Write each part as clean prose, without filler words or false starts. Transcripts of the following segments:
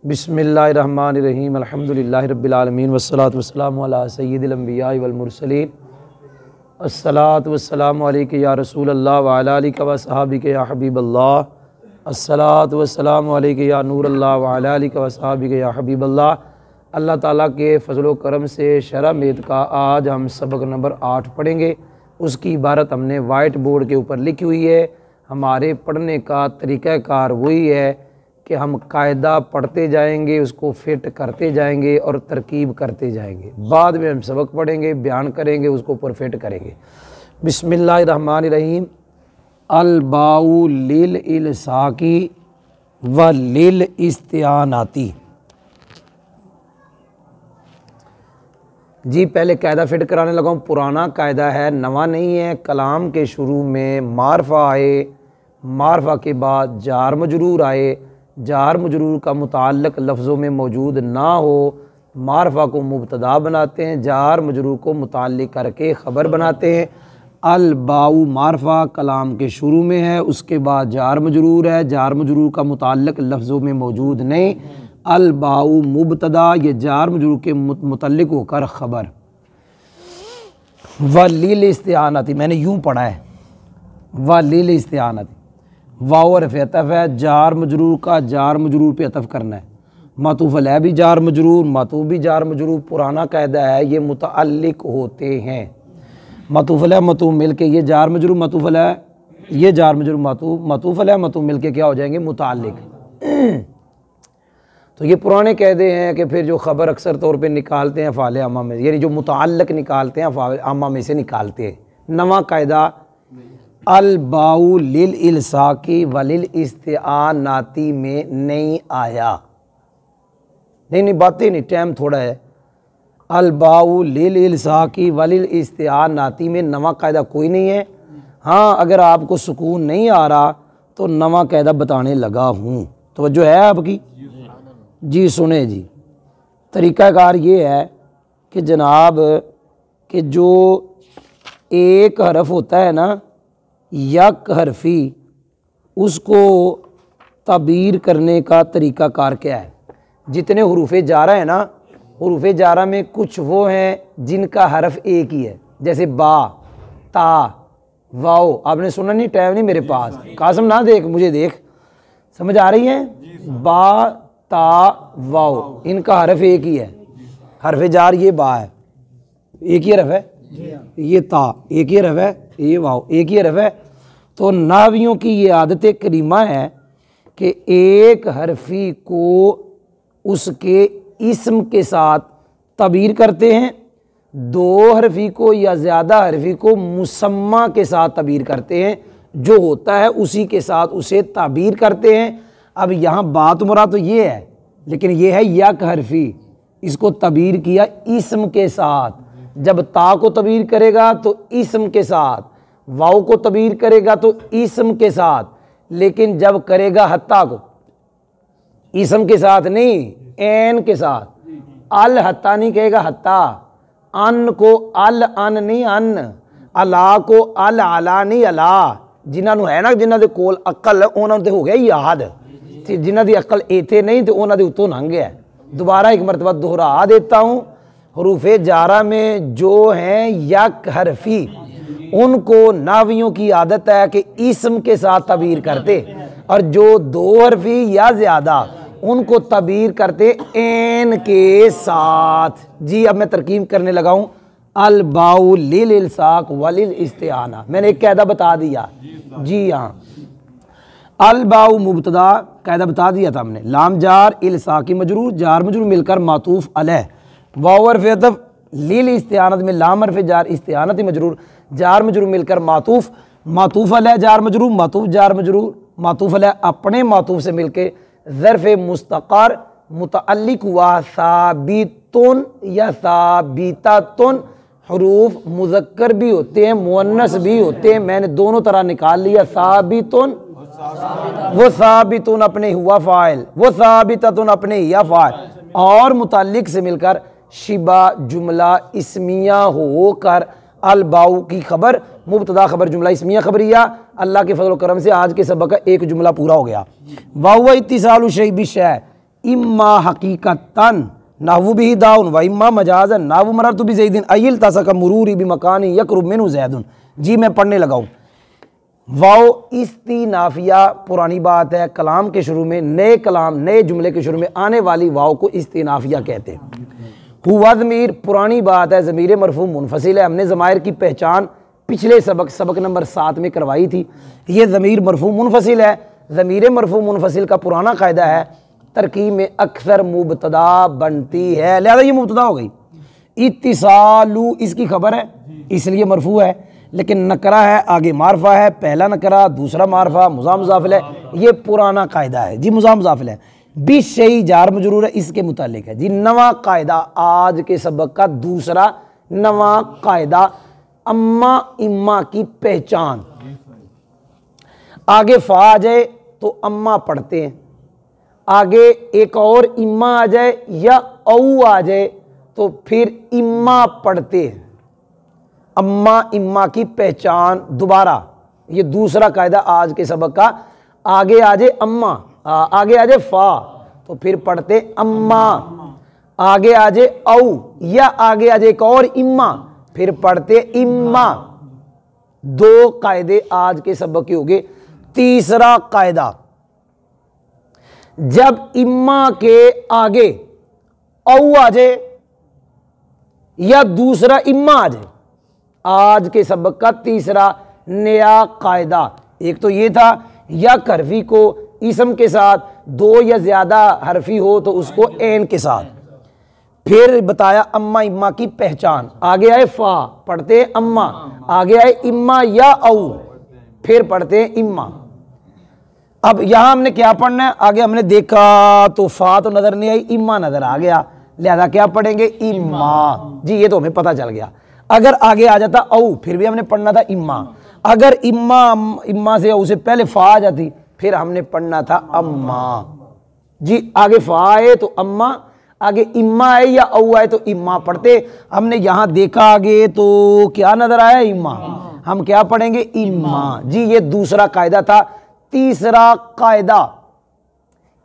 बिस्मिल्लाहिर्रहमानिर्रहीम अल्हम्दुलिल्लाहि रब्बिल आलमीन वस्सलातु वस्सलामु अला सय्यिदिल अंबिया वल मुरसलीन अस्सलातु वस्सलामु अलैका या रसूल अल्लाह व अला आलिका व सहाबिका या हबीब अल्लाह अस्सलातु वस्सलामु अलैका या नूर अल्लाह व अला आलिका व सहाबिका या हबीब अल्लाह। अल्लाह ताला के फजलो करम से शरह मेद का आज हम सबक नंबर 8 पढ़ेंगे। उसकी इबारत हमने वाइट बोर्ड के ऊपर लिखी हुई है। हमारे पढ़ने का तरीक़ाकार वही है कि हम कायदा पढ़ते जाएंगे, उसको फिट करते जाएंगे और तरकीब करते जाएंगे। बाद में हम सबक पढ़ेंगे, बयान करेंगे, उसको परफेक्ट करेंगे। बिस्मिल्लाहिर्रहमानिर्रहीम। अल बाउ लिल इल्साकी व लिल इस्तिआनाती। जी पहले कायदा फिट कराने लगा हूँ। पुराना कायदा है, नवा नहीं है। कलाम के शुरू में मारफा आए, मारफा के बाद जार मजरूर आए, जार मजरूर का मुताल्लिक लफ्ज़ों में मौजूद ना हो, मारफा को मुब्तदा बनाते हैं, जार मजरूर को मुताल्लिक करके ख़बर बनाते हैं। अल बाउ मारफा कलाम के शुरू में है, उसके बाद जार मजरूर है, जार मजरूर का मुताल्लिक लफ्ज़ों में मौजूद नहीं। अल बाउ मुब्तदा, ये जार मजरूर के मुतल्लिक होकर ख़बर। वलील इस्तिआनती, मैंने यूँ पढ़ा है वलील इस्तिआनती। वाव हर्फ अतफ़ है, जार मजरूर का जार मजरूर पे अतफ़ करना है। मातूफ़ अलैह भी जार मजरूर, मातूफ़ भी जार मजरूर। पुराना कायदा है ये मुतअल्लिक होते हैं। मातूफ़ अलैह मातूफ़ मिल के ये जार मजरूर, मातूफ़ अलैह ये जार मजरूर, मातूफ़ अलैह मातूफ़ मिल के क्या हो जाएंगे, मुतअल्लिक। तो ये पुराने कायदे हैं कि फिर जो ख़बर अक्सर तौर पे निकालते हैं फ़ाले अम्मा में, यानी जो मुतअल्लिक निकालते हैं फ़ाले अम्मा में से निकालते हैं। नवा कायदा अल बाउ लिल इल्साकी वलिल इस्तिआनाती में नहीं आया। नहीं बातें नहीं, टाइम थोड़ा है। अल बाउ लिल इल्साकी वलिल इस्तिआनाती में नवा कायदा कोई नहीं है। हाँ, अगर आपको सुकून नहीं आ रहा तो नवा कायदा बताने लगा हूँ। तवज्जो है आपकी? जी सुने जी। तरीक़ाकार ये है कि जनाब कि जो एक हरफ होता है ना, यक हरफी, उसको ताबीर करने का तरीक़ाकार क्या है। जितने हुरूफ़े जारा है ना, हुरूफ़े जारा में कुछ वो हैं जिनका हरफ एक ही है, जैसे बा, ता, वाओ। आपने सुना नहीं, टाइम नहीं मेरे पास। कासम ना देख, मुझे देख, समझ आ रही है? बा, ता, वाओ, इनका हरफ एक ही है। हरफ जार ये बा है, एक ही हरफ है। ये ता एक ही हरफ है, ये वाओ एक ही हरफ है। तो नावियों की ये आदत करीमा है कि एक हरफी को उसके इस्म के साथ तबीर करते हैं, दो हरफी को या ज़्यादा हरफी को मुसम्मा के साथ तबीर करते हैं, जो होता है उसी के साथ उसे ताबीर करते हैं। अब यहाँ बात मुराद तो ये है, लेकिन ये है यक हरफी, इसको तबीर किया इस्म के साथ। जब ता को तबीर करेगा तो इस्म के साथ, वाव को तबीर करेगा तो इस्म के साथ, लेकिन जब करेगा हत्ता को इस्म के साथ नहीं, एन के साथ। अल हत्ता नहीं कहेगा, हत्ता। अन को अल अन नहीं, अन। अला को अल अला नहीं, अला। जिन्होंने है ना, जिन्हों के कोल अकल उन्होंने हो गया याद, जिन्हों की अकल इतने नहीं तो उन्होंने उत्तों लंघ गया। दोबारा एक मरतबा दोहरा देता हूँ। हुरूफ़े जारा में जो हैं यक हरफी, उनको नावियों की आदत है कि इस्म के साथ तबीर करते, और जो दो हरफी या ज़्यादा उनको तबीर करते एन के साथ। जी अब मैं तरकीब करने लगा हूँ। अल बाउ लिल इल्साक वलिल इस्तिआना, मैंने एक कायदा बता दिया। जी हाँ, अल बाउ मुब्तदा कायदा बता दिया था हमने। लाम जार, इल्साकी मजरूर, जार मजरूर मिलकर मातूफ़ अलैह। वाव हर्फ अतफ़, लिल इस्तिआनत में लाम हर्फ जार, इस्तिआनती मजरूर, जार मजरूर मिलकर मातूफ़, मातूफ़ अलैह जार मजरूर, मातूफ़ जार मजरूर, मातूफ़ अलैह अपने मातूफ़ से मिलके ज़र्फ़ मुस्तक़र मुतअल्लिक़ हुआ साबितुन या साबितातुन। हुरूफ मुज़क्कर भी होते हैं, मुअन्नस भी होते हैं, मैंने दोनों तरह निकाल लिया। साबितुन, वो साबितुन अपने हुआ फ़ाइल, वो साबितातुन अपने या फ़ाइल, और मुतअल्लिक़ से मिलकर शिबा जुमला इस्मिया होकर अल बाउ की खबर, मुब्तदा खबर जुमला इस्मिया खबरिया। अल्लाह के फजल करम से आज के सबक का एक जुमला पूरा हो गया। वाहुवा इत्तिसालु शै बिशै, इम्मा हकीकतन नाहु बिही दाउन व इम्मा मजाजन नाहु मररतु बि ज़ैदिन अयिल तसक मुरूरी बि मकानी यकरुब मिन्हु ज़ैदुन। जी मैं पढ़ने लगा हूँ। वाओ इस्तीनाफिया पुरानी बात है, कलाम के शुरू में, नए कलाम नए जुमले के शुरू में आने वाली वाओ को इस्तीनाफिया कहते हैं। हुआ ज़मीर पुरानी बात है, ज़मीर मरफू मुनफसिल है। हमने ज़मायर की पहचान पिछले सबक नंबर 7 में करवाई थी। ये ज़मीर मरफू मुनफसिल है। ज़मीर मरफू मुनफसिल का पुराना कायदा है तरकीब में अक्सर मुबतदा बनती है, लिहाजा ये मुबतदा हो गई। इत्तिसालु इसकी खबर है इसलिए मरफू है, लेकिन नकरा है, आगे मारफा है, पहला नकरा दूसरा मारफा, मुज़ाफ मुज़ाफिल है। ये पुराना कायदा है जी, मुज़ाफ मुज़ाफिल है। बीस शई जार मजरूर है, इसके मुतालिक है जी नवा कायदा। आज के सबक का दूसरा नवा कायदा अम्मा इम्मा की पहचान। आगे फा आ जाए तो अम्मा पढ़ते हैं, आगे एक और इम्मा आ जाए या औ आ जाए तो फिर इम्मा पढ़ते हैं। अम्मा इम्मा की पहचान दोबारा, ये दूसरा कायदा आज के सबक का। आगे आ जाए अम्मा, आगे आ जाए फा तो फिर पढ़ते अम्मा, आगे आ जाए औ या आगे आ जाए एक और इम्मा फिर पढ़ते इम्मा। दो कायदे आज के सबक के हो गए। तीसरा कायदा, जब इम्मा के आगे औ आ जाए या दूसरा इम्मा आ जाए, आज के सबक का तीसरा नया कायदा। एक तो ये था या हरफी को इसम के साथ, दो या ज्यादा हरफी हो तो उसको एन के साथ। फिर बताया अम्मा इम्मा की पहचान। आगे आए फा पढ़ते अम्मा, आगे आए इम्मा या औ फिर पढ़ते इम्मा। अब यहां हमने क्या पढ़ना है, आगे हमने देखा तो फा तो नजर नहीं आई, इम्मा नजर आ गया, लिहाजा क्या पढ़ेंगे इम्मा। जी ये तो हमें पता चल गया। अगर आगे आ जाता औ फिर भी हमने पढ़ना था इम्मा। अगर इम्मा से औ से पहले फा आ जाती फिर हमने पढ़ना था अम्मा। जी आगे फा आए तो अम्मा, आगे इम्मा आए या औ आए तो इम्मा पढ़ते। हमने यहां देखा आगे तो क्या नजर आया इम्मा, हम क्या पढ़ेंगे इम्मा। जी ये दूसरा कायदा था। तीसरा कायदा,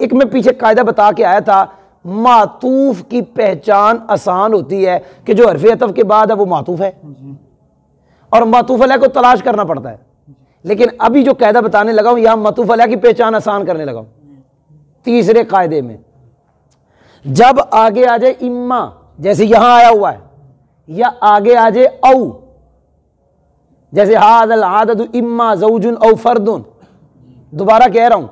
एक मैं पीछे कायदा बता के आया था, मातूफ की पहचान आसान होती है कि जो हरफ अतफ के बाद है वो मातूफ है और मातूफ अलैह को तलाश करना पड़ता है। लेकिन अभी जो कायदा बताने लगा हूं यहां मातूफ अलैह की पहचान आसान करने लगा हूं। तीसरे कायदे में जब आगे आ जाए इम्मा जैसे यहां आया हुआ है, या आगे आ जाए औ जैसे हादल आददु इम्मा ज़ौजुन औ फर्दुन, दोबारा कह रहा हूं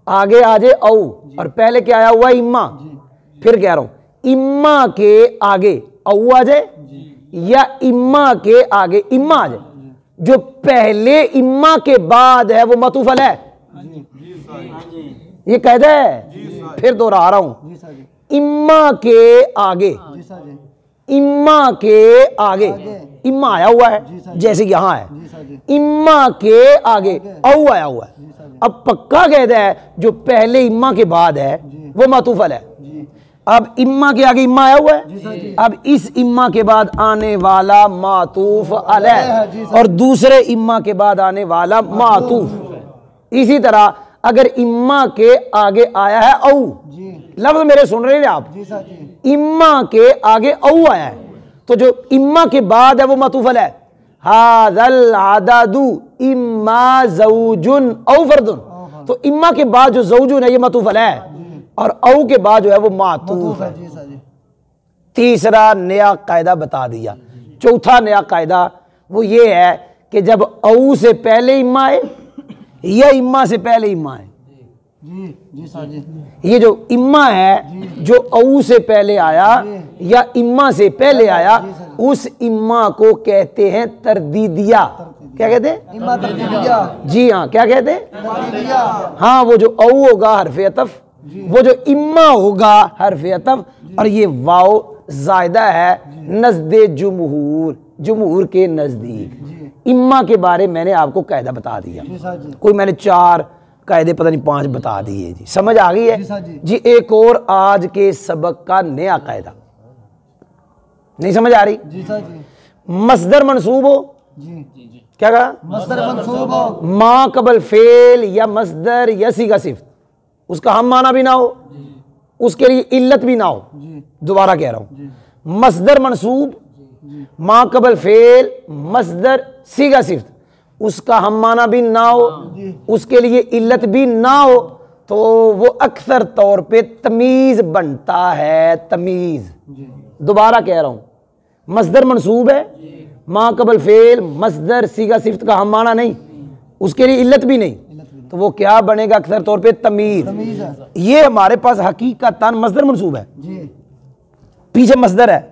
आगे आ जाए औ और पहले क्या आया हुआ इम्मा, फिर कह रहा हूं इम्मा के आगे औ आ जाए या इम्मा के आगे इम्मा आ जाए, जो पहले इम्मा के बाद है वो मातूफ अलैह है। ये कायदा है, फिर दोहरा रहा हूं इम्मा के आगे, इम्मा के आगे इम्मा आया हुआ है जैसे यहां है, इम्मा के आगे औ आया हुआ है। अब पक्का कहता है जो पहले इम्मा के बाद है वो मातूफ अलैह है। अब इम्मा के आगे इम्मा आया हुआ है, अब इस इम्मा के बाद आने वाला मातूफ अलैह और दूसरे इम्मा के बाद आने वाला मातूफ। इसी तरह अगर इम्मा के आगे आया है औ, लफ्ज मेरे सुन रहे हैं आप, इम्मा के आगे औ आया है तो जो इम्मा के बाद है वो मातूफ अलैह है। हादल आददु इम्मा ज़ौजुन औ फर्दुन, तो इम्मा के बाद जो ज़ौजुन है ये मातूफ अलैह है और औ के बाद जो है वो मातूफ है। तीसरा नया कायदा बता दिया। चौथा नया कायदा वो ये है कि जब औ से पहले इम्मा आए या इम्मा से पहले इम्मा आए, ये जो इम्मा है जो औ से पहले आया या इम्मा से पहले आया उस इम्मा को कहते हैं तरदीदिया। क्या कहते हैं इम्मा तरदीदिया। जी हाँ, क्या कहते हैं, हाँ वो जो औ होगा हरफ अतफ, वो जो इम्मा होगा हरफ अतफ, और ये वाओ जायदा है नज़दे जुमहूर, जुमहूर के नजदीक। इम्मा के बारे मैंने आपको कायदा बता दिया, कोई मैंने 4 कायदे पता नहीं 5 बता दिए। जी समझ आ गई है जी। एक और आज के सबक का नया कायदा, नहीं समझ आ रही जी? मसदर मनसूब हो, क्या कहा, मसदर मनसूब हो, मा कबल फेल या मसदर या सीगा सिफ्त, उसका हम माना भी ना हो, उसके लिए इल्लत भी ना हो। दोबारा कह रहा हूं, मसदर मनसूब मा कबल फेल मसदर सीगा सिफ्त, उसका हम माना भी ना हो, उसके लिए इल्लत भी ना हो, तो वो अक्सर तौर पे तमीज बनता है। तमीज, दोबारा कह रहा हूं, मसदर मनसूब है, मा कबल फेल मसदर सीगा सिफ्त का हम माना नहीं, उसके लिए इल्लत भी नहीं, तो वो क्या बनेगा? अक्सर तौर पे तमीज। ये हमारे पास हकीकतन मसदर मनसूब है, पीछे मसदर है,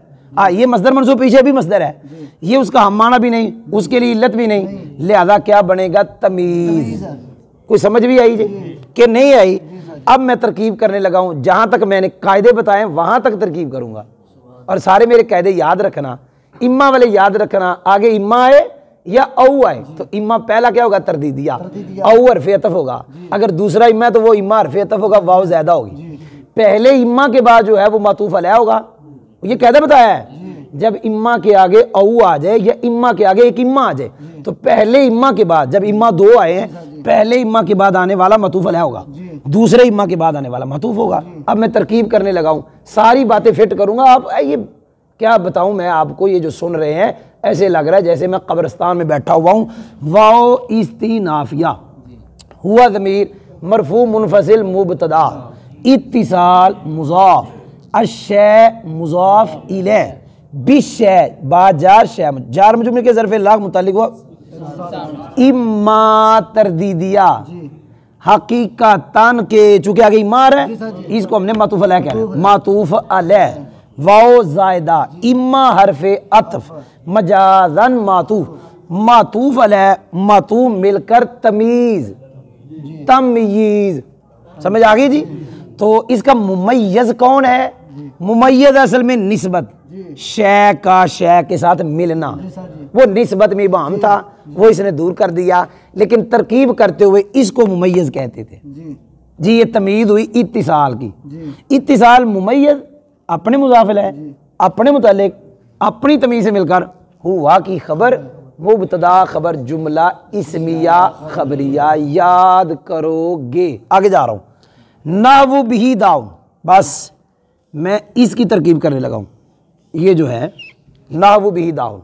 ये मसदर मनसूब पीछे भी मसदर है, ये उसका हम माना भी नहीं, उसके लिए इल्लत भी नहीं, लिहाजा क्या बनेगा? तमीज। कोई समझ भी आई जी कि नहीं आई? अब मैं तरकीब करने लगा हूं, जहां तक मैंने कायदे बताए वहां तक तरकीब करूंगा, और सारे मेरे कायदे याद रखना, इम्मा वाले याद रखना। आगे इम्मा आए या औ आए तो इम्मा पहला क्या होगा? तरदीदिया, औ हरफ अतफ होगा। अगर दूसरा इम्मा है तो वो इम्मा हरफ अतफ होगा, वाव ज्यादा होगी। पहले इम्मा के बाद जो है वो मातूफ अलैह होगा, ये कायदा बताया है। जब इम्मा के आगे औ आ जाए या इम्मा के आगे एक इम्मा आ जाए, तो पहले इम्मा के बाद, जब इम्मा दो आए हैं, पहले इम्मा के बाद आने वाला मातूफ अलैह होगा, दूसरे इम्मा के बाद आने वाला मातूफ होगा। अब मैं तरकीब करने लगा हूं, सारी बातें फिट करूंगा। आप ये क्या बताऊं मैं आपको, ये जो सुन रहे हैं ऐसे लग रहा है जैसे मैं कब्रिस्तान में बैठा हुआ हूं। वाओ इस्तीनाफिया हुआ ज़मीर मरफू मुनफसिल मुबतदा, इत्तिसाल मुज़ाफ, अशै मुज़ाफ इलैह, बिशै बाजार शै जार मजरूर के ज़र्फ़े लाग मुतालिक हुआ इम्मा तरदीदिया, हकीकतन के चूंकि आगे इम्मा है इसको हमने मातूफ अलैह कह रहे हैं, मातूफ अलैह, वाओ जायदा, इम्मा हरफे अतफ, मजाजन मातूफ, मातूफ अलैह मातूफ मिलकर तमीज, तमयीज। समझ आ गई जी? तो इसका मुमय्यज कौन है? मुमय्यज असल में निस्बत, शै का शै के साथ मिलना, वो निस्बत में इबाम था, वो इसने दूर कर दिया, लेकिन तरकीब करते हुए इसको मुमय्यज कहते थे जी। ये तमीज हुई इत्तिसाल की। इत्तिसाल मुमय्यज अपने मुजाफिल है, अपने मुतालिक अपनी तमीज से मिलकर हुआ की खबर, मुबतदा खबर जुमला इस्मिया खबरिया याद करोगे। आगे जा रहा हूं, नावु बिही दाउन, बस मैं इसकी तरकीब करने लगा हूं। ये जो है नावु बिही दाउन,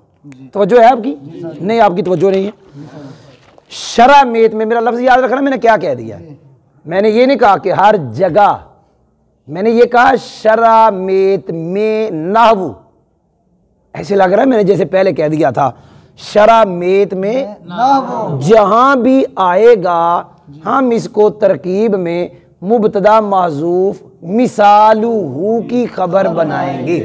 तवज्जो है आपकी? नहीं, आपकी तवज्जो नहीं है। शरा मेत में, मेरा लफ्ज याद रखना, मैंने क्या कह दिया? मैंने ये नहीं कहा कि हर जगह, मैंने ये कहा शरा मेत में नाहवु। ऐसे लग रहा है मैंने जैसे पहले कह दिया था, शरा मेत में जहां भी आएगा हम इसको तरकीब में मुबतदा माजूफ मिसालुहु की खबर बनाएंगे।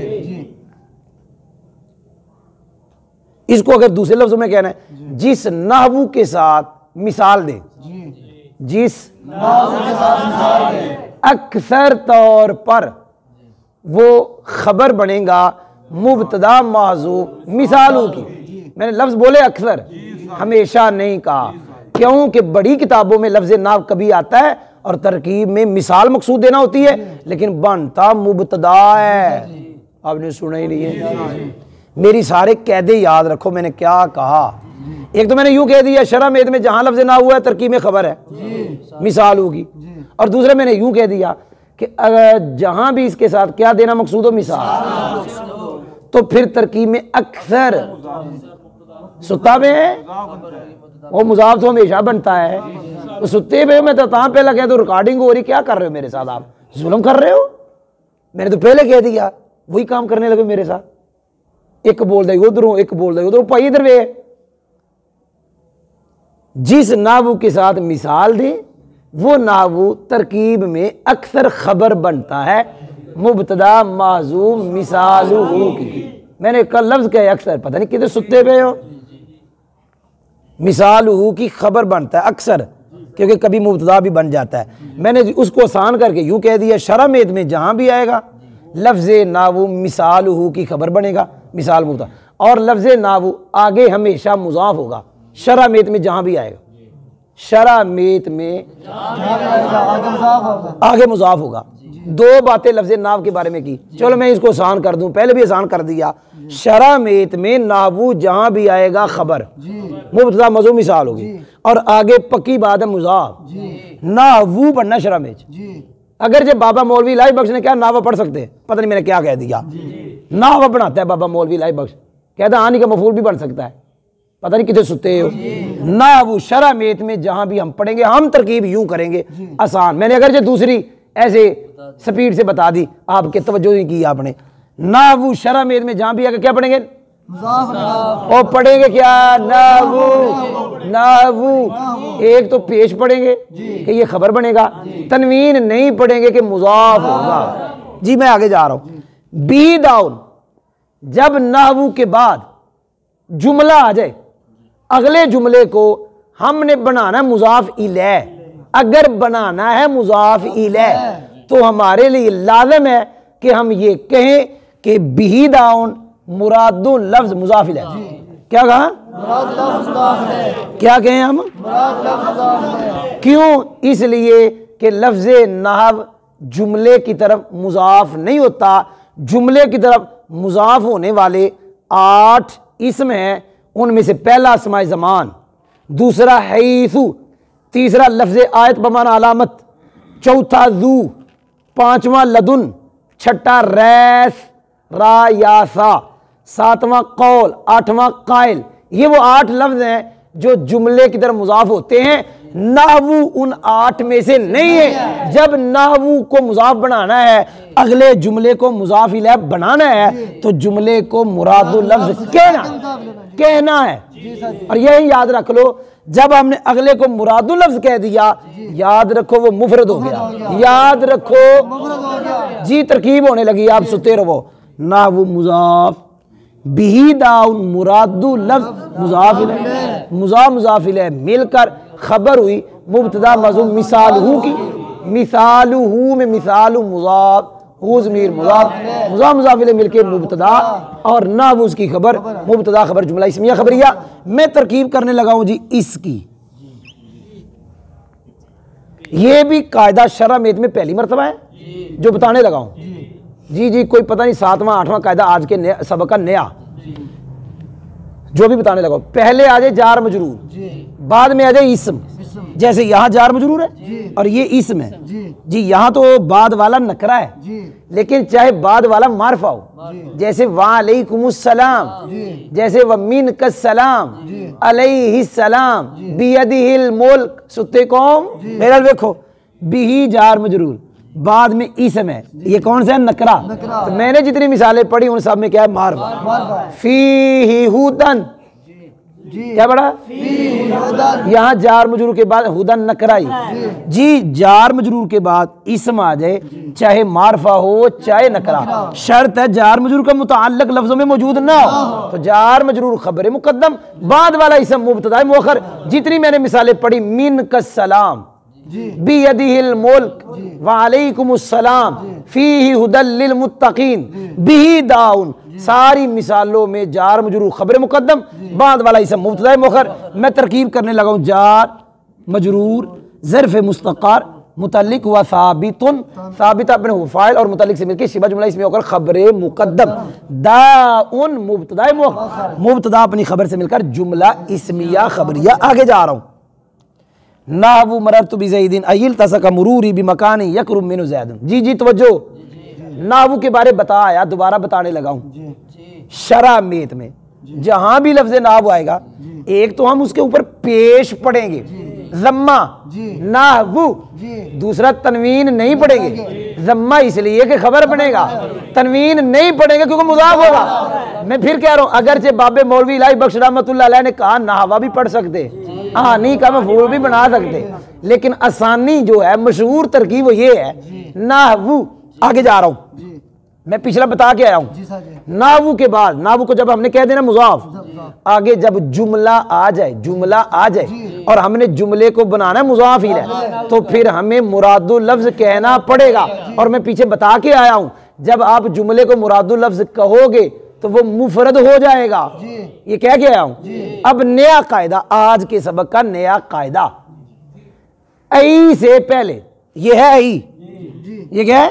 इसको अगर दूसरे लफ्जों में कहना है, जिस नाहवु के साथ मिसाल दे, जिस अक्सर तौर पर वो खबर बनेगा मुबतदा माजूफ मिसालों की। मैंने लफ्ज बोले अक्सर, हमेशा नहीं कहा, क्योंकि बड़ी किताबों में लफ्ज नाव कभी आता है और तरकीब में मिसाल मकसूद देना होती है, लेकिन बनता मुबतदा है। आपने सुना ही नहीं है। मेरी सारे कैदे याद रखो, मैंने क्या कहा। एक तो मैंने यूं कह दिया शरा मेद में जहां लफ्ज ना हुआ है तरकीब में खबर है मिसाल होगी, और दूसरा मैंने यूं कह दिया कि अगर जहां भी इसके साथ क्या देना मकसूद हो मिसाल, तो फिर तरकीब में अक्सर सुता में है वो मुजाफ तो हमेशा बनता है। तो सुते पे मैं तो पहले कह दो रिकॉर्डिंग हो रही, क्या कर रहे हो मेरे साथ? आप जुल्म कर रहे हो। मैंने तो पहले कह दिया, वही काम करने लगे मेरे साथ। एक बोल दे उधरों, एक बोल दे उधरों, भाई इधर वे। जिस नावु के साथ मिसाल दे वो नावु तरकीब में अक्सर खबर बनता है मुबतदा माजूम मिसालुहु की। मैंने कल लफ्ज कहे अक्सर, पता नहीं किधर सुते पे हो। मिसालुहु की खबर बनता है अक्सर, क्योंकि कभी मुबतदा भी बन जाता है। मैंने उसको आसान करके यूं कह दिया शरा मेद में जहां भी आएगा लफ्ज नावु मिसालुहु की खबर बनेगा, मिसाल मुबतदा, और लफ्ज नावु आगे हमेशा मुजाफ होगा। शरा मेत में जहां भी आएगा, शरा मेत में आगे मुजाफ होगा। दो बातें लफ्ज नाव के बारे में की। चलो मैं इसको आसान कर दूं, पहले भी आसान कर दिया। शरा मेत में नावु जहां भी आएगा खबर मुबतदा मजूम मिसाल होगी, और आगे पक्की बात है मुजाफ। नावु बनना शरा मेत, अगर जब बाबा मौलवी लाइफ बख्श ने क्या नावा पढ़ सकते, पता नहीं मैंने क्या कह दिया, नावा बनाता है बाबा मौलवी लाइफ बख्श, कहता आनी का मफूल भी बन सकता है, पता नहीं कितने सुते हो। नाहवु शरह मेत में जहां भी हम पढ़ेंगे, हम तरकीब यूं करेंगे आसान। मैंने अगर जो दूसरी ऐसे स्पीड से बता दी, आपके तवज्जो नहीं की आपने। नाहवु शरह मेत में जहां भी आकर क्या पढ़ेंगे, और पढ़ेंगे क्या, नाहवु। नाहवु एक तो पेश पढ़ेंगे कि ये खबर बनेगा, तनवीन नहीं पढ़ेंगे कि मुजाफ होगा। जी मैं आगे जा रहा हूं। बी डाउन, जब नाहवु के बाद जुमला आ जाए, अगले जुमले को हमने बनाना मुजाफ इलै। अगर बनाना है मुजाफ इलै तो हमारे लिए लाज़िम है कि हम ये कहें कि बिही दाउन मुरादु लफ्ज मुजाफ इलै। क्या कहा, क्या कहें हम, क्यों, इसलिए कि लफ्ज नाहव जुमले की तरफ मुजाफ नहीं होता। जुमले की तरफ मुजाफ होने वाले 8 इसम हैं, उनमें से पहला अस्माए ज़मान, दूसरा हैसु, तीसरा लफ्ज आयत बमाना अलामत, चौथा जू, पांचवा लदुन, छठा रैस रा यासा, सातवां कौल, आठवां कायल। ये वो 8 लफ्ज हैं जो जुमले की तरफ मुजाफ होते हैं। नाहवु उन 8 में से नहीं है। जब नाहवु को मुजाफ बनाना है, अगले जुमले को मुजाफ इलै बनाना है, तो जुमले को मुरादु लफ्ज कहना है। और यही याद रख लो, जब हमने अगले को मुरादु लफ्ज कह दिया, याद रखो वो मुफरद हो गया। याद रखो जी, तरकीब होने लगी, आप सुते रहो। नाहवु मुजाफ, बिही दाउन मुरादु लफ्ज मुजाफ इलै, मुजाफ इलै मिलकर खबर हुई मुब्तदा मज़ूम मिसालहू की। मिसालहू में मिसालु मुजाफ, हू ज़मीर मुजाफ, मुजाफ इलै मिलके मुब्तदा, और नाहवु उसकी खबर, मुब्तदा खबर जुमला इस्मिया खबरिया। मैं तरकीब करने लगा हूं जी इसकी। ये भी कायदा शरह मेत में पहली मरतबा है जो बताने लगा हूं। जी कोई पता नहीं 7वां 8वां कायदा आज के सबक का नया जो भी बताने लगा। पहले आ जाए जार मजरूर, बाद में आ जाए इसम। जैसे यहाँ जार मजरूर है और ये इसम है जी। यहाँ तो बाद वाला नकरा है, लेकिन चाहे बाद वाला मारफा हो, जैसे वालेकुमुस्सलाम, जैसे वमीन कस्सलाम, अलैहिस्सलाम, बियदिहिल मुल्क, सुत्ते कौम। मेरा देखो, बिही जार मजरूर, बाद में इसम है, ये कौन सा है, नकरा। तो मैंने जितनी मिसालें पढ़ी उन सब में क्या है, मारफा। फीही हुदन, क्या पढ़ा, यहाँ जार मजरूर के बाद हुदन नकराई। जी जार मजरूर के बाद इसम आ जाए, चाहे मारफा हो चाहे नकरा, शर्त है जार मजरूर का मुताल्लिक लफ्जों में मौजूद ना हो। तो जार मजरूर खबर मुकद्दम, बाद वाला इसम मुब्तदा मुअख्खर। जितनी मैंने मिसालें पढ़ी, मिन कस्सलाम, बियदिहिल मुल्क, वालेकुमुस्सलाम, फीही हुदल लिल मुत्तकीन, बिही दाउन, सारी मिसालों में जार मजरूर खबर मुकद्दम, बाद वाला इसम मुब्तदा मुअख्खर। मैं तरकीब करने लगा हूं, जार मजरूर ज़र्फ़ मुस्तक़र मुतल्लिक व साबितुन, साबित अपने फाइल और मुतल्लिक से मिलकर शिबा जुमला इसमें होकर खबर मुकद्दम, दाउन मुब्तदा मुअख्खर, मुब्तदा अपनी खबर से मिलकर जुमला इस्मिया खबरिया। आगे जा रहा हूं। नाहवु मररतु बिज़ैदिन अयिल तसका मुरूरी बिमकान यकरुब मिनु ज़ैदुन। जी तवज्जो, नाहवु के बारे बताया, दोबारा बताने लगा हूं। शरह मेत में जहां भी लफ्ज़ नाहवु आएगा, एक तो हम उसके ऊपर पेश पढ़ेंगे ज़म्मा नाहवु, दूसरा तनवीन नहीं पढ़ेंगे। ज़म्मा इसलिए कि खबर बनेगा, तनवीन नहीं पढ़ेंगे क्योंकि मुज़ाफ होगा। मैं फिर कह रहा हूं, अगरचे बाबे मौलवी इलाही बख्श रहमतुल्लाह अलैह ने कहा नाहवा भी पढ़ सकते, आनी का मफूल भी बना सकते, लेकिन आसानी जो है मशहूर तरकीब वो ये है नाहवु। आगे जा रहा हूं, मैं पिछला बता के आया हूं। नाहवु के बाद, नाहवु को जब हमने कह देना मुजाफ, आगे जब जुमला आ जाए और हमने जुमले को बनाना है मुजाफ ही है, तो फिर हमें मुरादु लफ्ज कहना पड़ेगा। और मैं पीछे बता के आया हूं, जब आप जुमले को मुरादु लफ्ज कहोगे तो वो मुफरद हो जाएगा। ये कह के आया हूं। अब नया कायदा, आज के सबक का नया कायदा, ऐ से पहले, ये है ऐ, ये क्या है,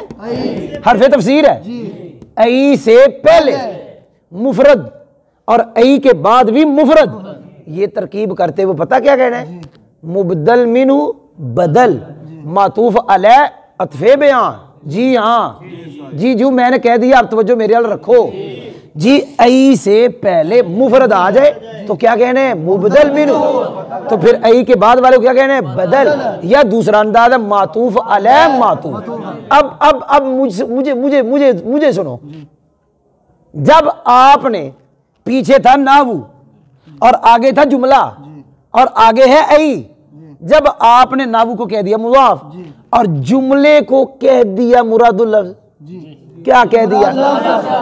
हरफ तफसीर है। ऐ से पहले मुफरद और ऐ के बाद भी मुफरद, ये तरकीब करते हुए पता क्या कहना है, मुबदल मिनहु बदल, मातूफ अलैह अतफे बयान, जी हाँ जी जो मैंने कह दिया, अब तवज्जो मेरे वाल रखो जी। आई से पहले मुफरद आ जाए तो क्या कहने हैं, मुबदल मिनु। तो फिर आई के बाद वाले को क्या कहने हैं, बदल। या दूसरा अंदाज है मातूफ अलैह मातूफ। अब मुझे मुझे मुझे मुझे मुझे सुनो, जब आपने पीछे था नावू और आगे था जुमला और आगे है आई, जब आपने नावू को कह दिया मुजाफ और जुमले को कह दिया मुरादुल लफ्ज, क्या कह दिया,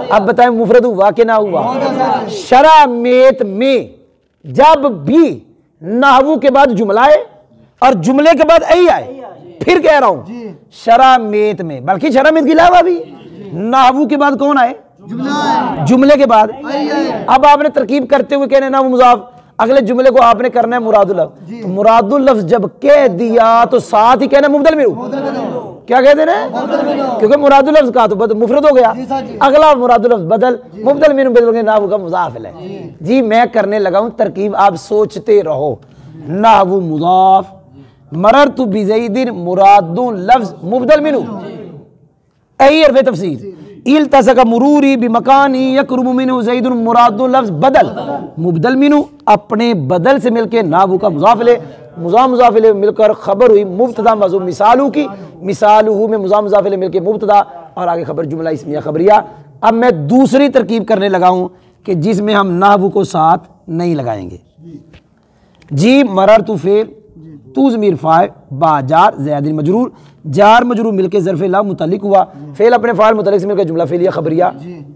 अब बताएं मुफरद हुआ कि ना हुआ। शरामेत में जब भी नाहवू के बाद जुमला आए और जुमले के बाद आई आए, फिर कह रहा हूं शरामेत में, बल्कि शरामेत के अलावा भी नाहवू के बाद कौन आए, जुमले के बाद। अब आपने तरकीब करते हुए कहने ना मुजाफ, अगले जुमले को आपने करना है मुरादुल लफ्ज। तो मुरादुल लफ्ज जब कह दिया तो साथ ही कहना मुबदल मिनु। क्या कहते हैं, क्योंकि मुरादुल लफ्ज का तो मुफरद हो गया, अगला मुरादुल लफ्ज बदल, मुबदल मिनु बदल के नाहवू का मुजाफ है जी। मैं करने लगा हूं तरकीब, आप सोचते रहो। नाहवू मुजाफ, मररतु बिज़ैदिन मुरादुल लफ्ज मुबदल मिनु, यही हरफ तफसीर। इल्तसका मुरूरी बिमकानी यक़रुबु मिन्हु ज़ैदुन मुरादुल लफ्ज बदल मुबदल मिन्हु, अपने बदल से मिलके नाहवू का मुज़ाफ़ ले, मुज़ाफ़ ले मिलकर खबर हुई मुब्तदा मज़ूम मिसालू की, मिसालुहु में मुज़ाफ़ ले मिलके मुब्तदा और आगे खबर जुमला इस्मिया खबरिया। अब मैं दूसरी तरकीब करने लगा हूं कि जिसमें हम नाहवू को साथ नहीं लगाएंगे जी। मररतु फेल, तू ज़मीर फाइल, बाजार ज़ैदिन मजरूर, जार मजरूर मिलके ज़र्फ़ ला मुतल्लिक हुआ, फेल अपने फाइल मुतल्लिक से मिलकर जुमला फेलिया खबरिया।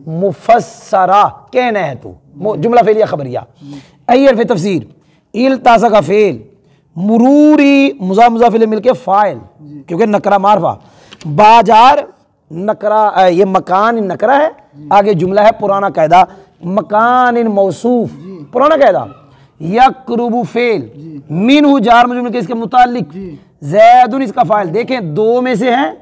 मुफस्सरा कहना है तो जुमला फेलिया खबरिया। आई हरफ़ तफसीर, इल्तासा का फेल, मुरूरी मुज़ाफ़ ले मिलके फाइल क्योंकि नकरा मारफा, बाजार नकरा, ये मकान नकरा है, आगे जुमला है पुराना कायदा, मकान इन मौसूफ पुराना कायदा। यक़रुबु फेल, मिन्हु जार मजरूर मिलके इसके मुताल्लिक, ज़ैदुन इसका फाइल। देखें दो में से है,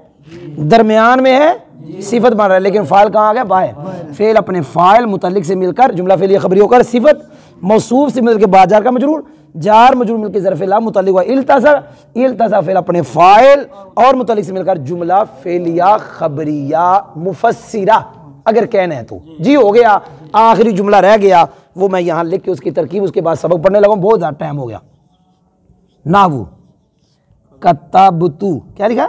दरमियान में है, सिफत बन रहा है, लेकिन फाइल कहाँ आ गया, बाहर। फेल अपने फाइल मुतल्लिक से मिलकर जुमला फेलिया खबरी होकर सिफत, मौसूफ से मिलकर बाजार का मजरूर, जार मजरूर मिलकर ज़र्फ़ ला मुतल्लिक हुआ। इल्तसा फेल अपने फाइल और मुतल्लिक से मिलकर जुमला फेलिया खबरिया मुफस्सिरा अगर कहना है तो जी। हो गया, आखिरी जुमला रह गया, वो मैं यहाँ लिख के उसकी तरकीब उसके बाद सबक पढ़ने लगा, बहुत ज़्यादा टाइम हो गया। नाहवू कतबतु, क्या लिखा है,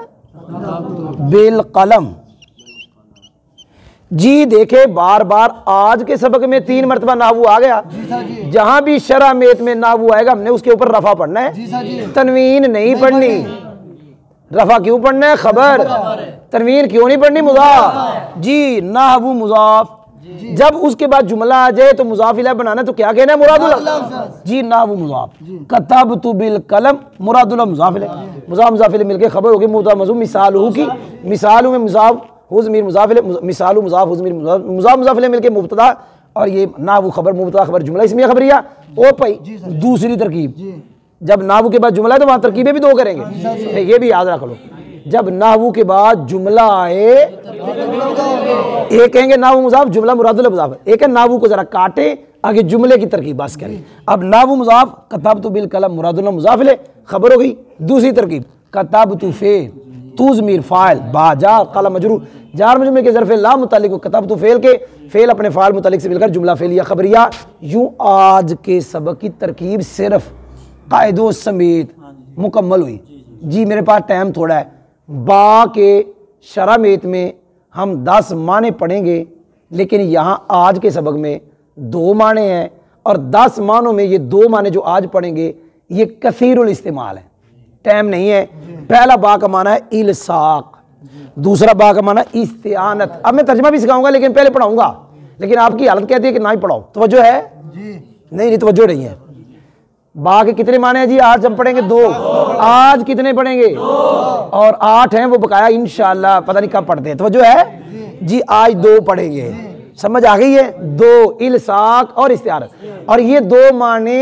बिल कलम जी। देखे बार बार आज के सबक में 3 मरतबा नाहवू आ गया। जहां भी शरामेत में नाहवू आएगा हमने उसके ऊपर रफा पढ़ना है, तनवीन नहीं पढ़नी। रफा क्यों पढ़ना है, खबर। तनवीन क्यों नहीं पढ़नी, मुज़ाफ जी। नाहवू मुज़ाफ, जब उसके बाद जुमला आ जाए तो मुज़ाफ़ इलैह बनाना, तो क्या कहना है, मुरादुल लफ्ज़ जी। नाहवू मुज़ाफ, कतबतु बिल कलम मुरादुल लफ्ज़ मुज़ाफ़ इलैह, मुज़ाफ़ इलैह मिलके खबर होगी मुब्तदा मज़ूम मिसालुहु की, मिसालु में मुज़ाफ़ हु ज़मीर मुज़ाफ़ इलैह, मिसालु मुज़ाफ़ हु ज़मीर मुज़ाफ़ इलैह मिलके मुब्तदा और ये नाहवू खबर मुब्तदा खबर जुमला इस्मिया खबरिया। ओ भाई दूसरी तरकीब, जब नाहवू के बाद जुमला है तो वहां तरकीबें भी 2 करेंगे, ये भी याद रख लो। जब नाहवू के बाद जुमला आए, एक कहेंगे नाहवू मुज़ाफ, जुमला मुरादुल मुज़ाफ, एक है नाहवू को जरा काटे, आगे जुमले की तरकीब बस करें। अब नाहवू मुज़ाफ, कतबतु बिल कलम मुरादुल मुज़ाफ इलैह खबर हो गई। दूसरी तरकीब, कतबतु फेल, तू ज़मीर फाइल, बाजार कलम मजरूर, जार मजरूर में के ज़र्फ़ ला मुतल्लिक, कतबतु फेल के फेल अपने फाइल मुतल्लिक से मिलकर जुमला फेलिया खबरिया। यूं आज के सबक की तरकीब सिर्फ कायदों समेत मुकम्मल हुई जी। मेरे पास टाइम थोड़ा है। बा के शरामेत में हम 10 माने पढ़ेंगे, लेकिन यहाँ आज के सबक में 2 माने हैं और 10 मानों में ये 2 माने जो आज पढ़ेंगे ये कसीरुल इस्तेमाल है, टाइम नहीं है। पहला बा का माना है इल्साक, दूसरा बा का माना इस्तिआनत। अब मैं तर्जमा भी सिखाऊंगा लेकिन पहले पढ़ाऊंगा, लेकिन आपकी हालत कहती है कि ना ही पढ़ाओ। तवज्जो है नहीं तवज्जो नहीं है। बा के कितने माने हैं जी, आज हम पढ़ेंगे 2। आज कितने पढ़ेंगे, और 8 हैं वो बकाया इंशाअल्लाह, पता नहीं कब पढ़ते हैं। तो जो है जी आज 2 पढ़ेंगे, समझ आ गई है। 2 इल्साक और इस्तिआनत, और ये 2 माने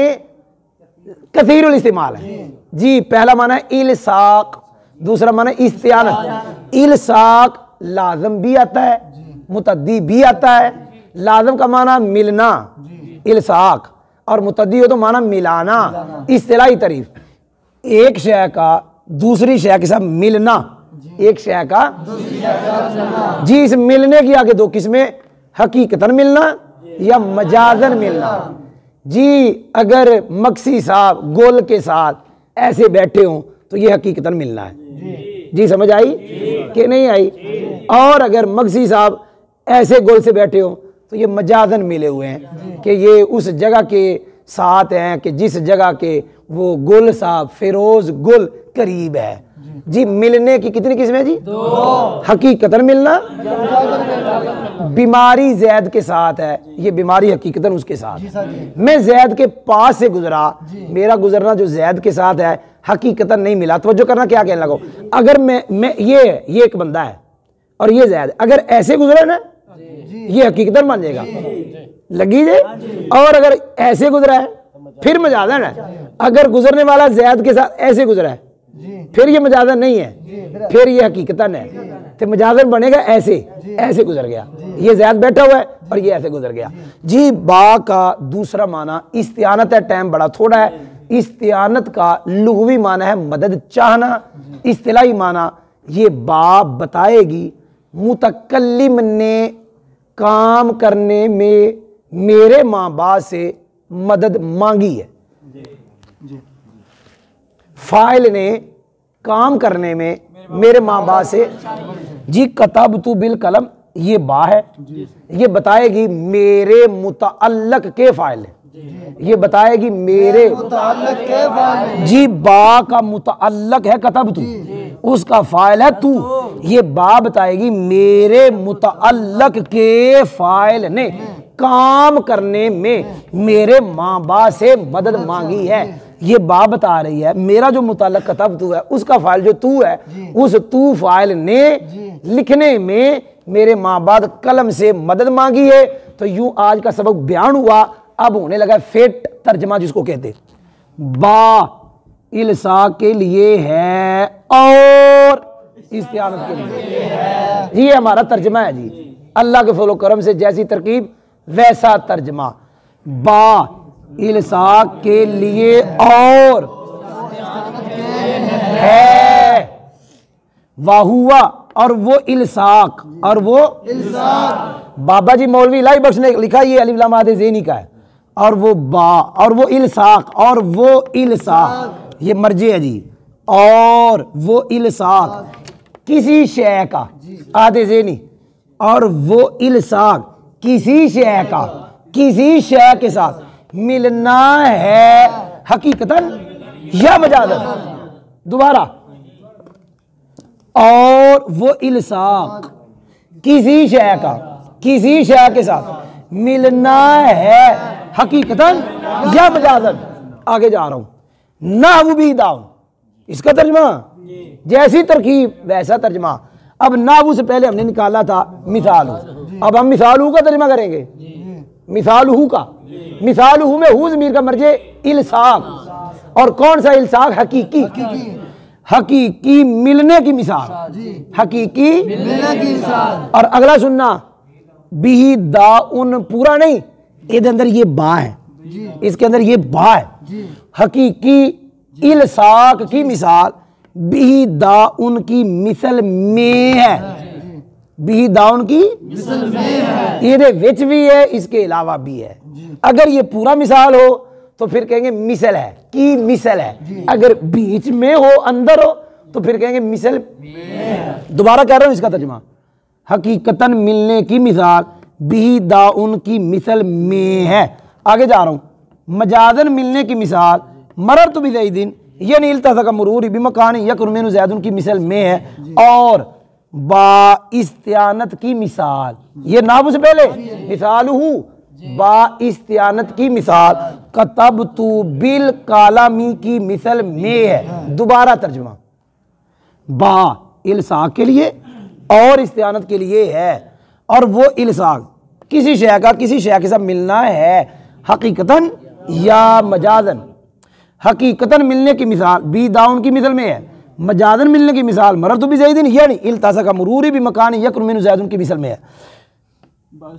कसीरुल इस्तेमाल है जी। पहला माना है इल्साक, दूसरा माना इस्तिआनत। इल्साक लाजम भी आता है, मुतद्दी भी आता है। लाजम का माना मिलना इल्साक, और मुतद्दी हो तो माना मिलाना। इस्तिलाही तारीफ, एक शय का दूसरी शय के साथ मिलना एक शय का जी। इस मिलने की आगे दो किस्में, हकीकतन मिलना या मजाजन मिलना जी। अगर मक्सी साहब गोल के साथ ऐसे बैठे हों तो ये हकीकतन मिलना है जी। समझ आई कि नहीं आई? और अगर मक्सी साहब ऐसे गोल से बैठे हों तो ये मजाजन मिले हुए हैं कि ये उस जगह के साथ हैं कि जिस जगह के वो गुल साहब फिरोज गुल करीब है जी। मिलने की कितनी किस्में जी? दो। हकीकतन मिलना, बीमारी जैद के साथ है, ये बीमारी हकीकतन उसके साथ है। मैं जैद के पास से गुजरा, मेरा गुजरना जो जैद के साथ है हकीकतन नहीं मिला। तो जो करना क्या कहने लगो, अगर मैं ये एक बंदा है और ये जैद, अगर ऐसे गुजरा ना ये हकीकतन मान जाएगा, लगी जे। और अगर ऐसे गुजरा है फिर मजाजन है। अगर गुजरने वाला जैद के साथ ऐसे गुजरा है फिर ये मजाजन नहीं है, फिर ये हकीकतन है। तो मजाजन बनेगा ऐसे, ऐसे गुजर गया, ये जैद बैठा हुआ है और ये ऐसे गुजर गया जी। बा का दूसरा माना इस्तियानत है, टाइम बड़ा थोड़ा है। इस्तियानत का लुग़वी माना है मदद चाहना, इस्तिलाही माना ये बा बताएगी मुतकल्लिम ने काम करने में मेरे माँ बाप से मदद मांगी है। फाइल ने काम करने में मेरे माँ बाप से जी। कतबतु बिल कलम ये बा है, ये बताएगी मेरे मुतअल्लक के फाइल है, ये बताएगी मेरे मुतअल्लक के फाइल जी। बा का मुतअल्लक है कतबतु, उसका फाइल है तू। ये बा बताएगी मेरे मुतअल्लक के फाइल ने काम करने में मेरे माँ बाप से मदद मांगी है। ये बा बता रही है मेरा जो मुतअल्लक कतब तू है उसका फाइल जो तू है, उस तू फाइल ने लिखने में मेरे माँ बाप कलम से मदद मांगी है। तो यूं आज का सबक बयान हुआ। अब होने लगा फेट तर्जमा, जिसको कहते बा इल्साक के लिए है और इस्तियानत के लिए है। ये हमारा तर्जमा है जी। अल्लाह के फजल करम से जैसी तरकीब वैसा तर्जमा। बा इल्साक के लिए और है, वाहुआ और वो इल्साक, और वो इल्साक बाबा जी मौलवी इलाही बख्श ने लिखा, ये अलिफ लाम आदे ज़ेनी का है। और वो बा और वो इल्साक, और वो इल्साक ये मर्जे है जी। और वो इल्साक किसी शय का, आदे ज़ेनी, और वो इल्साक किसी शय का किसी शय के साथ मिलना है हकीकतन या मजाजन। दोबारा, और वो इल्साक किसी शय का किसी शय के साथ मिलना है हकीकतन या मजाजन। आगे जा रहा हूं, नाहु भी दाउन, इसका तर्जमा जैसी तरकीब वैसा तर्जमा। अब नाहु से पहले हमने निकाला था मिसालु, अब हम मिसालु का तर्जमा करेंगे। मिसालु का, मिसालु में हु ज़मीर का मर्जे इल्साक, और कौन सा इल्साक? हकीकी, हकीकी मिलने की मिसाल, हकीकी मिलने की मिसाल। और अगला सुनना, बिही दाउन पूरा नहीं, इसके अंदर ये बा है, इसके अंदर ये बा है। हकीकी इल्साक की मिसाल बिही दाउन की मिसल में है, बिही दाउन की मिसल में है। ये विच भी है, इसके अलावा भी है। अगर ये पूरा मिसाल हो तो फिर कहेंगे मिसल है, की मिसल है। अगर बीच में हो, अंदर हो, तो फिर कहेंगे मिसल में। दोबारा कह रहा हूं इसका तर्जुमा, हकीकतन मिलने की मिसाल बिही दाउन की मिसल में है। आगे जा रहा हूं, मजाजन मिलने की मिसाल मरर तो भी दिन ये नील तज़ा मरूर भी मकान यकुरमेन ज़ैदुन की मिसल में है। और बा इस्तियानत की मिसाल, ये नाबू से पहले मिसालुहु, बा इस्तियानत की मिसाल कतबतु बिल कालामी की मिसल में है। दोबारा तर्जुमा, बा इल्साक के लिए और इस्तियानत के लिए है, और वो इल्साक किसी शय का किसी शय के साथ मिलना है हकीकतन या मजाजन। हकीकतन मिलने की मिसाल बी दाउन की मिसल में है, मजाजन मिलने की मिसाल मरर तो भी ज़ैदिन यानी इल्तासा का मरूरी भी मकान यकुरमेन ज़ैदुन की मिसल में है।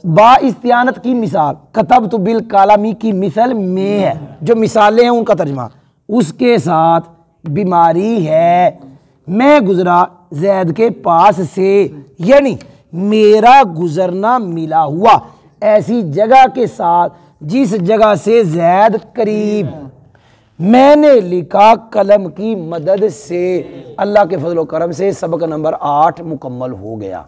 बा इस्तियानत की मिसाल कतबतु बिल कालामी की मिसल में है। जो मिसालें हैं उनका तर्जुमा, उसके साथ बीमारी है मैं गुजरा जैद के पास से, यानी मेरा गुजरना मिला हुआ ऐसी जगह के साथ जिस जगह से जैद करीब। मैंने लिखा कलम की मदद से। अल्लाह के फजल व करम से सबक नंबर 8 मुकम्मल हो गया।